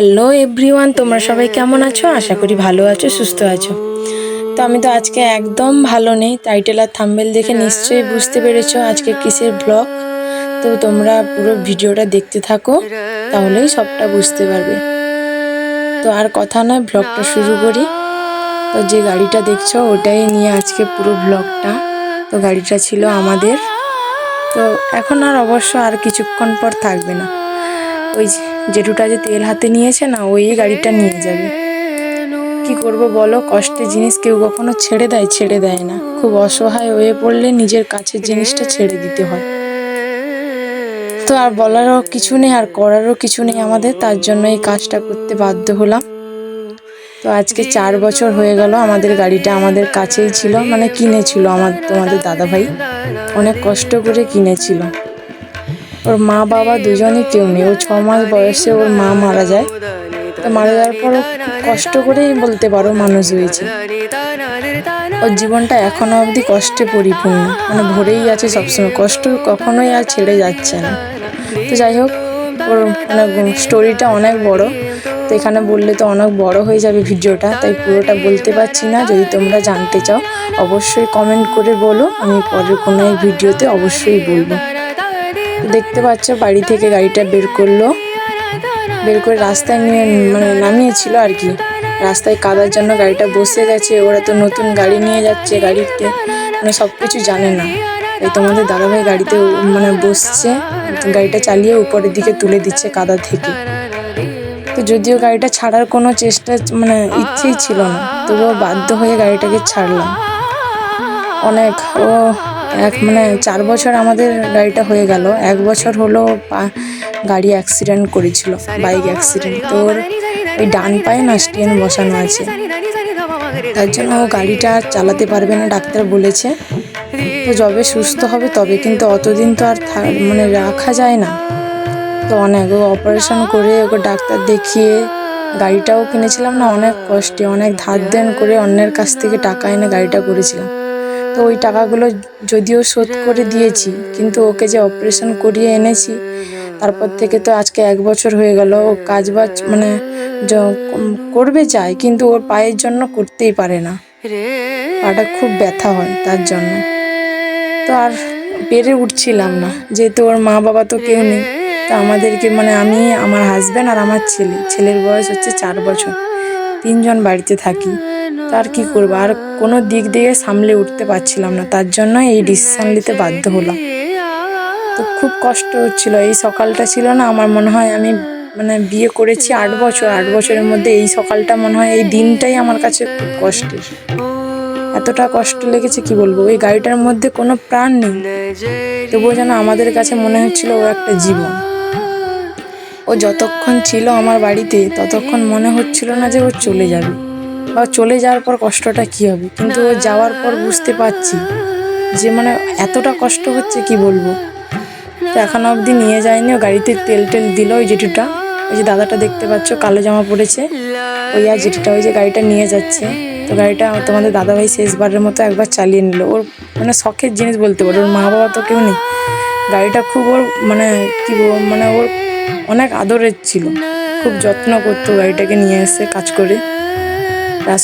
Hello everyone, তোমরা সবাই কেমন আছো? আশা করি ভালো আছো, সুস্থ আছো। তো আমি তো আজকে একদম ভালো নেই। টাইটেল আর থাম্বনেল দেখে নিশ্চয়ই বুঝতে পেরেছো আজকে কিসের ব্লগ। তো তোমরা পুরো ভিডিওটা দেখতে থাকো, তাহলেই সবটা বুঝতে পারবে। তো আর কথা নয়, ব্লগটা শুরু করি। তো যে গাড়িটা দেখছো ওটাই নিয়ে আজকে পুরো ব্লগটা। তো গাড়িটা ছিল আমাদের। তো এখন আর অবশ্য আর কিছুক্ষণ পর থাকবে না। ওই জেঠুটা যে তেল হাতে নিয়েছে না, ওই গাড়িটা নিয়ে যাবে। কি করব বলো, কষ্টের জিনিস কেউ কখনো ছেড়ে দেয় না। খুব অসহায় হয়ে পড়লে নিজের কাছের জিনিসটা ছেড়ে দিতে হয়। তো আর বলারও কিছু নেই, আর করারও কিছু নেই আমাদের, তার জন্য এই কাজটা করতে বাধ্য হলাম। তো আজকে 4 বছর হয়ে গেল আমাদের গাড়িটা আমাদের কাছেই ছিল, মানে কিনেছিল তোমাদের দাদাভাই, অনেক কষ্ট করে কিনেছিল। ওর মা বাবা দুজনই কেউ নেই। ও 6 মাস বয়সে ওর মা মারা যায়। তো মারা যাওয়ার পরও খুব কষ্ট করেই বলতে পারো মানুষ হয়েছে। ওর জীবনটা এখনো অবধি কষ্টে পরিপূর্ণ, মানে ভরেই আছে সবসময়। কষ্ট কখনোই আর ছেড়ে যাচ্ছে না। তো যাই হোক, ওর মানে স্টোরিটা অনেক বড়। তো এখানে বললে তো অনেক বড় হয়ে যাবে ভিডিওটা, তাই পুরোটা বলতে পারছি না। যদি তোমরা জানতে চাও অবশ্যই কমেন্ট করে বলো, আমি পরের কোনো এক ভিডিওতে অবশ্যই বলবো। দেখতে পাচ্ছ বাড়ি থেকে গাড়িটা বের করে রাস্তায় নিয়ে মানে নামিয়েছিল আর কি। রাস্তায় কাদার জন্য গাড়িটা বসে গেছে। ওরা তো নতুন গাড়ি নিয়ে যাচ্ছে, গাড়িতে মানে সব কিছু জানে না। তাই তোমাদের দাদাভাই গাড়িতে মানে বসছে, গাড়িটা চালিয়ে উপরের দিকে তুলে দিচ্ছে কাদা থেকে। তো যদিও গাড়িটা ছাড়ার কোনো চেষ্টা মানে ইচ্ছেই ছিল না, তবুও বাধ্য হয়ে গাড়িটাকে ছাড়লাম। অনেক মানে 4 বছর আমাদের গাড়িটা হয়ে গেল। 1 বছর হলো গাড়ি অ্যাক্সিডেন্ট করেছিল, বাইক অ্যাক্সিডেন্ট। তো ওর ওই ডান পায়ে না স্টেন বসানো আছে, তার জন্য ও গাড়িটা চালাতে পারবে না, ডাক্তার বলেছে। তো যবে সুস্থ হবে তবে, কিন্তু অতদিন তো আর মানে রাখা যায় না। তো অনেক অপারেশন করে ওকে ডাক্তার দেখিয়ে গাড়িটাও কিনেছিলাম না অনেক কষ্টে, অনেক ধার দেন করে অন্যের কাছ থেকে টাকা এনে গাড়িটা করেছিলাম। তো ওই টাকাগুলো যদিও শোধ করে দিয়েছি, কিন্তু ওকে যে অপারেশন করিয়ে এনেছি, তারপর থেকে তো আজকে 1 বছর হয়ে গেল। ও কাজবাজ মানে করবে চায়, কিন্তু ওর পায়ের জন্য করতেই পারে না। পাটা খুব ব্যথা হয় তার জন্য। তো আর পেরে উঠছিলাম না, যেহেতু ওর মা বাবা তো কেউ নেই। তো আমাদেরকে মানে আমি, আমার হাজব্যান্ড আর আমার ছেলের বয়স হচ্ছে 4 বছর, 3 জন বাড়িতে থাকি। তো আর কি করবো, আর কোনো দিক দিয়ে সামলে উঠতে পারছিলাম না, তার জন্য এই ডিসিশন নিতে বাধ্য হলাম। তো খুব কষ্ট হচ্ছিল। এই সকালটা ছিল না, আমার মনে হয় আমি মানে বিয়ে করেছি 8 বছর, 8 বছরের মধ্যে এই সকালটা মনে হয়, এই দিনটাই আমার কাছে খুব কষ্টের। এতটা কষ্ট লেগেছে কি বলবো। ওই গাড়িটার মধ্যে কোনো প্রাণ নেই, তবুও যেন আমাদের কাছে মনে হচ্ছিল ও একটা জীবন। ও যতক্ষণ ছিল আমার বাড়িতে ততক্ষণ মনে হচ্ছিল না যে ও চলে যাবে, বা চলে যাওয়ার পর কষ্টটা কি হবে। কিন্তু ও যাওয়ার পর বুঝতে পারছি যে মানে এতটা কষ্ট হচ্ছে কি বলবো। তো এখনো অবধি নিয়ে যায়নি। ও গাড়িতে তেল দিল ওই জেঠুটা, ওই যে দাদাটা দেখতে পাচ্ছ কালো জামা পরেছে, ওই আর জেঠুটা ওই যে গাড়িটা নিয়ে যাচ্ছে। তো গাড়িটা তোমাদের দাদাভাই শেষবারের মতো একবার চালিয়ে নিল। ওর মানে শখের জিনিস বলতে পারো, ওর মা বাবা তো কেউ নেই। গাড়িটা খুব ওর মানে কি বলবো, মানে ওর অনেক আদরের ছিল, খুব যত্ন করতো গাড়িটাকে নিয়ে এসে কাজ করে।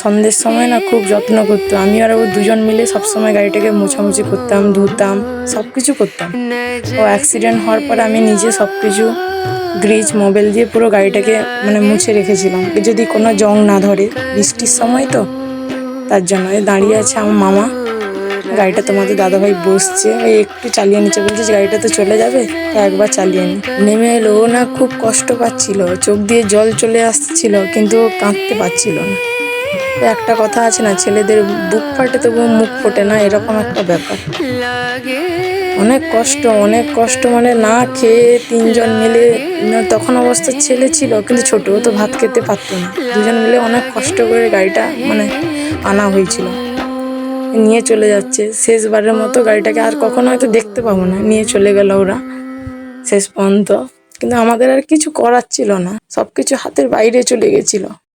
সন্ধ্যের সময় না খুব যত্ন করতো। আমি আর ও দুজন মিলে সবসময় গাড়িটাকে মোছামুছি করতাম, ধুতাম, সব কিছু করতাম। ও অ্যাক্সিডেন্ট হওয়ার পর আমি নিজে সব কিছু গ্রিজ মোবিল দিয়ে পুরো গাড়িটাকে মানে মুছে রেখেছিলাম, যদি কোনো জং না ধরে। বৃষ্টির সময় তো, তার জন্য। দাঁড়িয়ে আছে আমার মামা, গাড়িটা তোমাদের দাদাভাই বসছে, এই একটু চালিয়ে নিচ্ছে, বলছে যে গাড়িটা তো চলে যাবে, তো একবার চালিয়ে নি। নেমে এলো। ও না খুব কষ্ট পাচ্ছিল, চোখ দিয়ে জল চলে আসছিল, কিন্তু ও কাঁদতে পারছিল না। একটা কথা আছে না, ছেলেদের বুক ফাটে তবুও মুখ ফোটে না, এরকম একটা ব্যাপার। অনেক কষ্ট মানে না খেয়ে 3 জন মিলে, তখন অবস্থা ছেলে ছিল কিন্তু ছোট, ও তো ভাত খেতে পারতো না। 2 জন মিলে অনেক কষ্ট করে গাড়িটা মানে আনা হয়েছিল। নিয়ে চলে যাচ্ছে শেষবারের মতো গাড়িটাকে, আর কখনো হয়তো দেখতে পাবো না। নিয়ে চলে গেল ওরা শেষ পর্যন্ত, কিন্তু আমাদের আর কিছু করার ছিল না, সবকিছু হাতের বাইরে চলে গেছিল।